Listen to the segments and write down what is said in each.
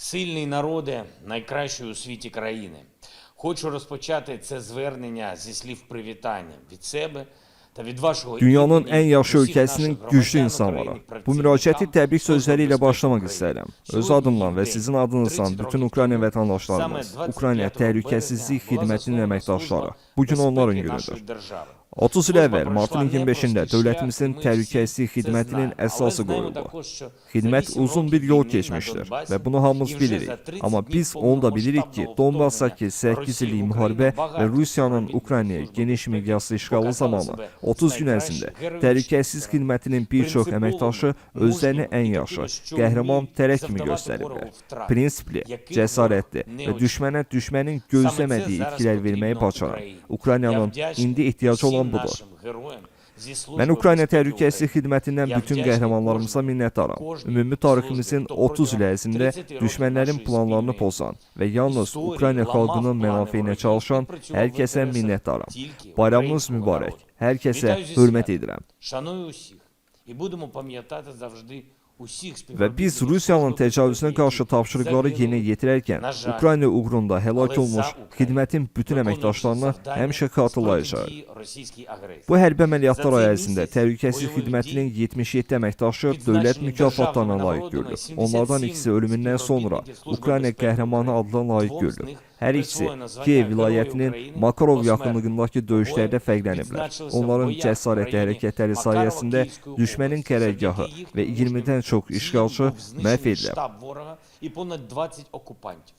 Сильні народи найкращої у світі країни. Хочу розпочати це звернення зі слів привітання від себе та від вашого Dünyanın імені en yaşlı усіх ülkəsinin наших güclü громадян insanlara. України, Bu müraciəti працівникам təbrik sözləri ilə Служби başlamaq безпеки istəyirəm. України. Öz adımla və Сьогодні sizin день, adınızdan 30 bütün років Ukrayna тому, vətəndaşlarımız, саме Ukrayna 25 Təhlükəsizlik березня Xidmətinin була əməkdaşları. заснована Bu gün onların служба günüdür. нашої держави. 30 il Служба əvvəl, пройшла martın 25-də непростий dövlətimizin шлях, і ми Təhlükəsizlik всі це Xidmətinin знаємо. Але əsası знаємо qoyuldu. також, що Xidmət за 8 uzun bir років yol війни на keçmişdir Донбасі və bunu hamımız і вже bilirik. за 30 Amma днів biz onu da bilirik ki, повномасштабного Donbassdakı вторгнення 8 Росії illik в müharibə Україну və багато Rusiyanın співробітників Ukraynaya Служби geniş безпеки miqyaslı işğalı показали zamanı себе 30 з gün ərzində найкращих героїчних Təhlükəsizlik сторон. Xidmətinin bir çox Принциповими, əməkdaşı özlərini ən мужніми, yaxşı, які що qəhrəman вміють tərəf kimi завдавати göstəriblər. ворогу втрат, Prinsipli, яких cəsarətli ворог не və düşmənə düşmənin Саме це gözləmədiyi зараз itkilər verməyi потрібно bacaran Україні. Я Ukraynanın вдячний indi ehtiyacı olan всім budur. нашим героям зі Служби Mən Ukrayna безпеки Təhlükəsizlik України. Xidmətindən Я bütün вдячний qəhrəmanlarımıza кожному, minnətdaram. кожній Ümumi tariximizin службі, хто 30 il протягом ərzində 30 rokів düşmənlərin нашої planlarını спільної pozan və yalnız історії Ukrayna ламав xalqının плани mənafeyinə ворогів, çalışan відпрацьовував в hər kəsə інтересах minnətdaram. тільки Bayramınız українського mübarək. народу. Hər kəsə Вітаю зі hörmət святом. edirəm. Şaную усіх. І будемо пам'ятати завжди усіх Və biz співробітників Rusiyanın Служби təcavüzünə безпеки, qarşı tapşırıqları які yerinə yetirərkən Na жаль, Ukrayna uğrunda həlak але olmuş за Україну, xidmətin bütün виконуючи əməkdaşlarına завдання həmişə xatırlayacağıq. протидії російській агресії. Bu hərbi əməliyyatlar За цей ərzində місяць Təhlükəsizlik бойових Xidmətinin дій 77 əməkdaşı відзначені dövlət mükafatlarına державними layiq нагородами görülüb. 77 Onlardan ikisi ölümündən sonra співробітників Служби Ukrayna безпеки qəhrəmanı України. adına layiq Двом з görülüb. них Hər ikisi присвоєно звання Kiyev Героя vilayətinin України Makarov посмертно. yaxınlığındakı döyüşlərdə Обоє fərqləniblər. відзначилися в Onların боях в cəsarətli районі hərəkətləri Макарова sayəsində Київської düşmənin області. qərargahı Завдяки və їхнім 20-dən çox мужнім işğalçı був məhv знищений edilib. штаб ворога і понад 20 окупантів.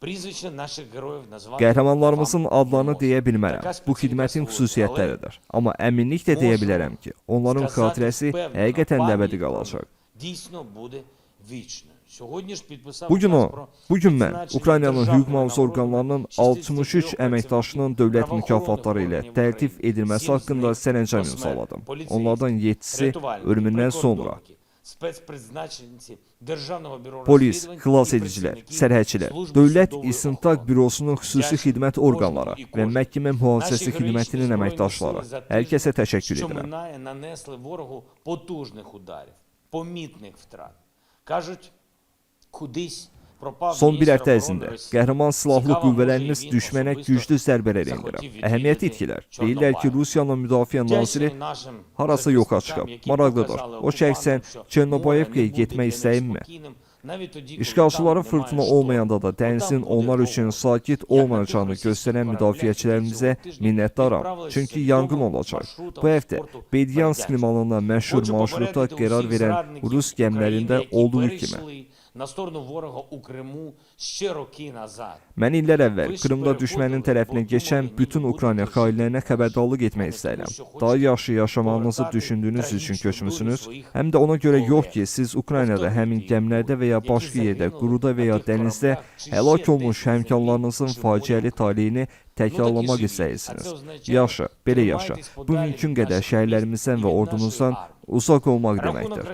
Прізвища наших героїв назвати Qəhrəmanlarımızın вам adlarını не deyə можу. bilmərəm. Така Bu специфіка xidmətin служби. xüsusiyyətləridir. Amma əminliklə deyə Можу bilərəm ki, onların сказати xatirəsi впевнено, həqiqətən də əbədi пам'ять про qalacaq. них дійсно буде вічною. Сьогодні ж підписав Bu gün указ o, про bu gün mən відзначення Ukraynanın hüquq державними mühafizə orqanlarının нагородами 63 əməkdaşının dövlət правоохоронних mükafatları ilə органів təltif України. edilməsi Сім з haqqında них sərəncam посмертно. imzaladım. Поліцейські, Onlardan 7-si рятувальники, ölümündən sonra. прикордонники, спецпризначенці Державного бюро Polis, розслідувань xilas і edicilər, працівники sərhədçilər, Служби Dövlət судової İstintaq охорони. Bürosunun xüsusi xidmət orqanları və məhkəmə mühafizəsi Наші героїчні xidmətinin Збройні əməkdaşları, Сили за hər kəsə тиждень, təşəkkür що edirəm. минає, нанесли ворогу потужних ударів, помітних втрат. Кажуть, кудись пропав Son bir міністр həftə оборони ərzində Росії. qəhrəman silahlı Цікаво, qüvvələrimiz може, він düşmənə особисто güclü zərbələr захотів endirib. відвідати Əhəmiyyət itkilər. Deyirlər ki, Çornobayı. Rusiyanın müdafiə naziri Вдячний нашим harasa yoxa захисникам, çıxıb. які Maraqlıdır. показали O şəxsən окупантам, що Çernobayevkaya море не буде getmək для них istəyirmi? спокійним, навіть тоді, коли İşğalçılara там fırtına немає olmayanda da шторму. dənizin Отам onlar буде üçün голод. sakit Як на olmayacağını тих російських göstərən кораблях, müdafiəçilərimizə які цього тижня minnətdaram. відправилися Çünki відомим yanğın olacaq. маршрутом Bu həftə порту Berdyansk Бердянськ. limanından məşhur Хочу marşruta попередити qərar усіх verən зрадників Rus України, gəmilərində які olduğu kimi. перейшли на сторону ворога у Криму ще роки назад. Mən illər əvvəl Krımda düşmənin tərəfinə keçən bütün Ukrayna xainlərinə xəbərdarlıq etmək istəyirəm. Daha yaxşı yaşamağınızı düşündüyünüz üçün köçmüsünüz, həm də ona görə yox ki, siz Ukraynada həmin gəmilərdə və ya başqa yerdə, quruda və ya dənizdə həlak olmuş həmkarlarınızın faciəli taleyini təkrarlamaq istəyirsiniz. Yaxşı, belə yaşa. Bu mümkün qədər şəhərlərimizdən və ordumuzdan uzaq olmaq deməkdir.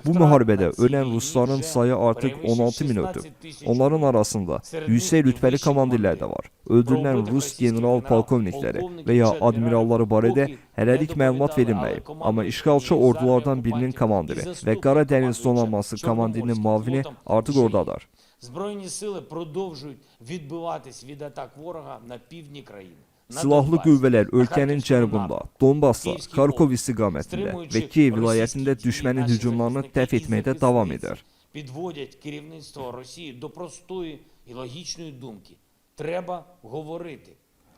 Bu müharibədə ölən Rusların sayı artıq 16 min ötüb. Onların arasında yüksək rütbəli komandirlər də var. Öldürülən Rus general polkovnikləri və ya admiralları barədə hələlik məlumat verilməyib. Amma işğalçı ordulardan birinin komandiri və Qara Dəniz Donanması komandirinin müavini artıq oradadır. Збройні сили продовжують відбиватись від атак ворога на півдні країни. На Silahlı Донбасі, qüvvələr на ölkənin Харківському cənubunda, напрямку, Donbasda, Київській Kharkov області, istiqamətində və стримуючи Kiyev російські vilayətində дії, düşmənin наші hücumlarını захисники dəf і etməkdə davam захисниці edir. підводять керівництво Росії до простої і логічної думки. Треба говорити.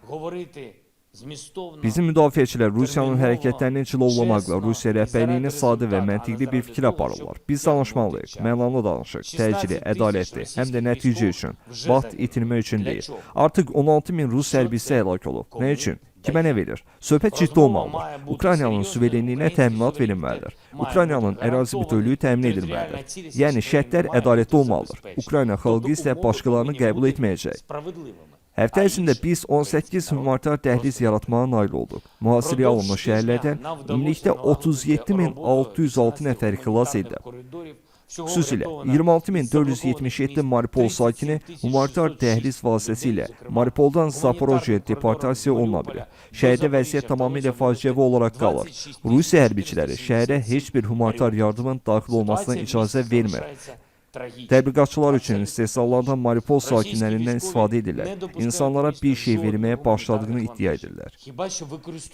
Говорити змістовно. Bizim müdafiəçilər Rusiyanın hərəkətlərini cilovlamaqla Rusiya rəhbərliyinə sadə və məntiqli bir fikir aparırlar. Biz danışmalıyıq, mənlanlı danışıq, təcili, ədalətli, həm də nəticə üçün, vaxt itirmək üçün deyil. Artıq 16 min Rus hərbisi həlak olub. Nə üçün? Kimə nə verir? Söhbət ciddi olmalıdır. Ukraynanın suverenliyinə təminat verilməlidir. Ukraynanın ərazi bütövlüyü təmin edilməlidir. Yəni şərtlər ədalətli olmalıdır. Ukrayna xalqı isə başqalarını qəbul etməyəcək. Həftə ərzində biz 18 humanitar dəhliz yaratmağa nail olduq. Mühasirəyə alınmış şəhərlərdən ümumilikdə 37.606 nəfəri xilas edilib. Xüsusilə 26.477 Maripol sakini humanitar dəhliz vasitəsilə Maripoldan Zaporojye deportasiya oluna bilir. Şəhərdə vəziyyət tamamilə faciəvi olaraq qalır. Rusiya hərbiçiləri şəhərə heç bir humanitar yardımın daxil olmasına icazə vermir. Təbliğatçılar üçün istehsallarda Mariupol sakinlərindən istifadə edirlər. İnsanlara bir şey verməyə başladığını iddia edirlər.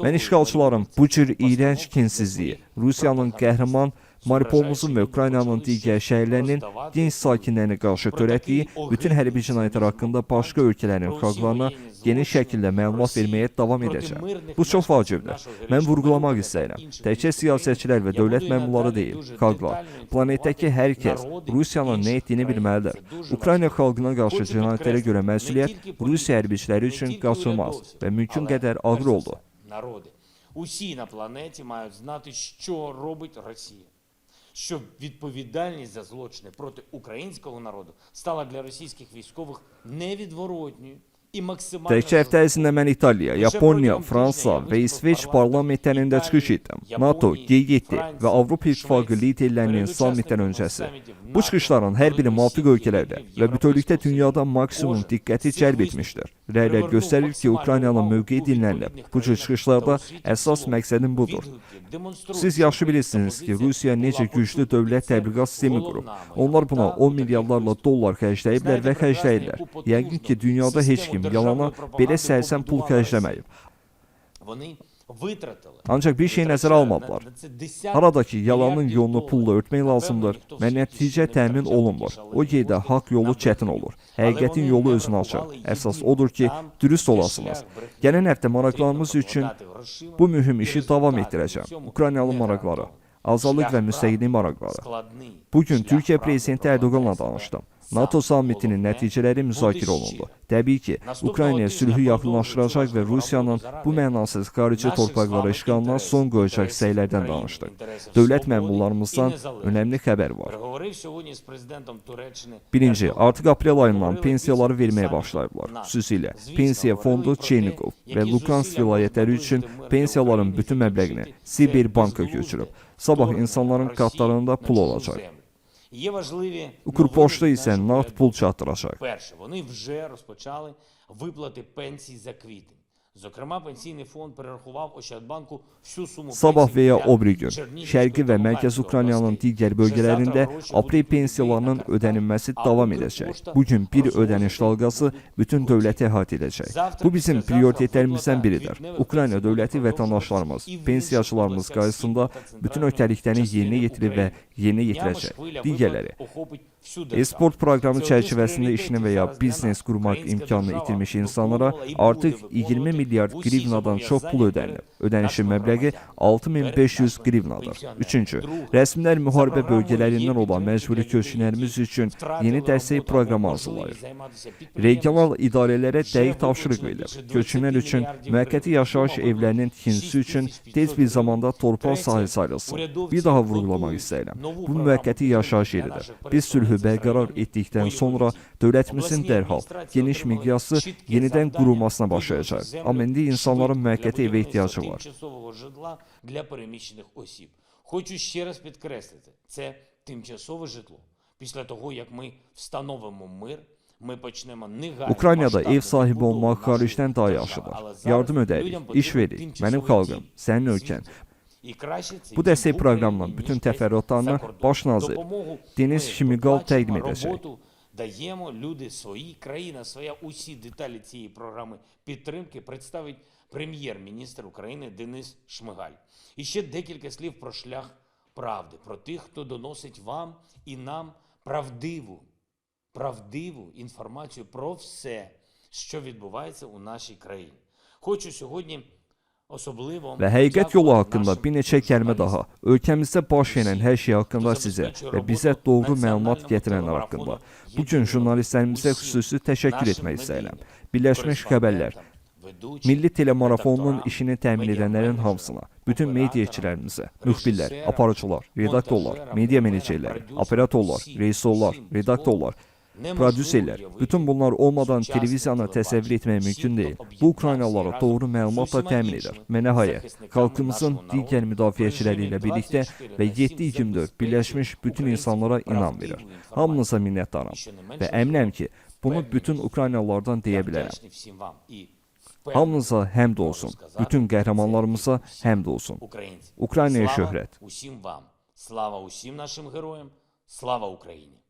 Mən işğalçıların bu cür iyrənc kinsizliyi, Rusiyanın qəhrəman Mariupolumuzun və Ukraynanın digər şəhərlərinin dinc sakinlərinə qarşı törətdiyi bütün hərbi cinayətlər haqqında başqa ölkələrin xalqlarına geniş şəkildə məlumat verməyə davam edəcəm. Bu çox vacibdir. Mən vurğulamaq istəyirəm. Təkcə siyasətçilər və dövlət məmurları deyil, xalqlar, planetdəki hər kəs Rusiyanın nə etdiyini bilməlidir. Ukrayna xalqına qarşı cinayətlərə görə məsuliyyət Rusiya hərbiçiləri üçün qaçılmaz və mümkün qədər ağır oldu. Усі на планеті мають знати, що робить Росія. Щоб відповідальність за злочини проти українського народу стала для російських військових невідворотньою і максимально... Təkcə həftə ərzində mən İtaliya, Yaponiya, Fransa və İsveç parlamentlərində çıxış etdim. NATO, G7 və Avropa İttifaqı liderlərinin sammitdən öncəsi. Bu çıxışların hər biri müvafiq ölkələrdə və bütövlükdə dünyada maksimum diqqəti cəlb etmişdir. Rəylər göstərir ki, Ukraynanın mövqeyi dinlənilib. Bu cür çıxışlarda əsas məqsədim budur. Siz yaxşı bilirsiniz ki, Rusiya necə güclü dövlət təbliğat sistemi qurub. Onlar buna 10 milyarlarla dollar xərcləyiblər və xərcləyirlər. Yəqin ki, dünyada heç kim yalana belə sərsəm pul xərcləməyib. Ancaq bir şey nəzərə almadılar. Haradakı yalanın yolunu pulla örtmək lazımdır və nəticə təmin olunmur. O yerdə haqq yolu çətin olur. Həqiqətin yolu özünü açır. Əsas odur ki, dürüst olasınız. Gələn həftə maraqlarımız üçün bu mühüm işi davam etdirəcəm. Ukraynalı maraqları, azadlıq və müstəqillik maraqları. Bugün Türkiyə prezidenti Erdoğan'la danışdım. NATO sammitinin nəticələri müzakirə olundu. Təbii ki, Ukraynaya sülhü yaxınlaşdıracaq və Rusiyanın bu mənasız xarici torpaqlara işğalına son qoyacaq səylərdən danışdıq. Dövlət məmurlarımızdan önəmli xəbər var. Birinci, artıq aprel ayından pensiyaları verməyə başlayıblar. Xüsusilə pensiya fondu Çernikov və Lugansk vilayətləri üçün pensiyaların bütün məbləğini Siberbanka köçürüb. Sabah insanların kartlarında pul olacaq. Укрпошта isə nağd pul çatdıracaq. Перше, вони вже розпочали виплати пенсій за квітень. Zokırma Pensiya Fond перерахував Ощадbanku всю sumu Sabah və ya o biri gün, Şərqi və Mərkəzi Ukraynanın digər bölgələrində aprel pensiyalarının ödənilməsi davam edəcək. Bugün bir ödəniş dalğası bütün dövləti əhatə edəcək. Bu bizim prioritetlərimizdən biridir. Ukrayna dövləti vətəndaşlarımız, pensiyaçılarımız qarşısında bütün öhdəliklərini yerinə yetirir və yerinə yetirəcək. Digərləri, e-sport proqramı çərçivəsində işini və ya biznes qurmaq imkanını itirmiş insanlara artıq 20 milyard grivnadan çox pul ödənilib. Ödənişin məbləği 6500 grivnadır. Üçüncü, rəsmilər müharibə bölgələrindən olan məcburi köçkünlərimiz üçün yeni dəstək proqramı hazırlayır. Regional idarələrə dəqiq tapşırıq verilib. Köçkünlər üçün müvəqqəti yaşayış evlərinin tikintisi üçün tez bir zamanda torpaq sahəsi ayrılsın. Bir daha vurğulamaq istəyirəm. Bu müvəqqəti yaşayış yeridir. Biz sülhü bərqərar etdikdən sonra dövlətimizin dərhal geniş miqyaslı yenidən qurulmasına başlayacaq. Amma indi insanların müvəqqəti evə ehtiyacı var. Хочу ще раз підкреслити, це тимчасове житло. Після того, як ми встановимо мир, ми почнемо негайно... Ukraynada ev sahibi olmaq xaricdən daha yaxşıdır. Yardım ödəyirik, iş veririk. Mənim xalqım, sənin ölkən. Bu dəstək proqramının bütün təfərrüatlarını baş nazir Deniz Şmigal təqdim edəcək. Даємо люди свої, країна своя, усі деталі цієї програми підтримки представить прем'єр-міністр України Денис Шмигаль. І ще декілька слів про шлях правди, про тих, хто доносить вам і нам правдиву інформацію про все, що відбувається у нашій країні. Хочу сьогодні Və həqiqət yolu haqqında bir neçə kəlmə daha, ölkəmizdə baş verən hər şey haqqında sizə və bizə doğru məlumat gətirənlər haqqında. Bugün jurnalistlərimizə xüsusi təşəkkür etmək istəyirəm. Birləşmiş Xəbərlər, Milli Telemarafonunun işini təmin edənlərin hamısına, bütün media işçilərimizə, müxbirlər, aparıcılar, redaktorlar, media menecerləri, operatorlar, rejissorlar, redaktorlar, prodüserlər, bütün bunlar olmadan televiziyanı təsəvvür etmək mümkün deyil. Bu Ukraynalılara doğru məlumatla təmin edir. Və nəhayət, xalqımızın digər müdafiəçiləri ilə birlikdə və 7/24 birləşmiş bütün insanlara inam verir. Hamınıza minnətdaram və əminəm ki, bunu bütün Ukraynalılardan deyə bilərəm. Hamınıza həmd olsun, bütün qəhrəmanlarımıza həmd olsun. Ukraynaya şöhrət. Слава усім нашим героям, слава Україні!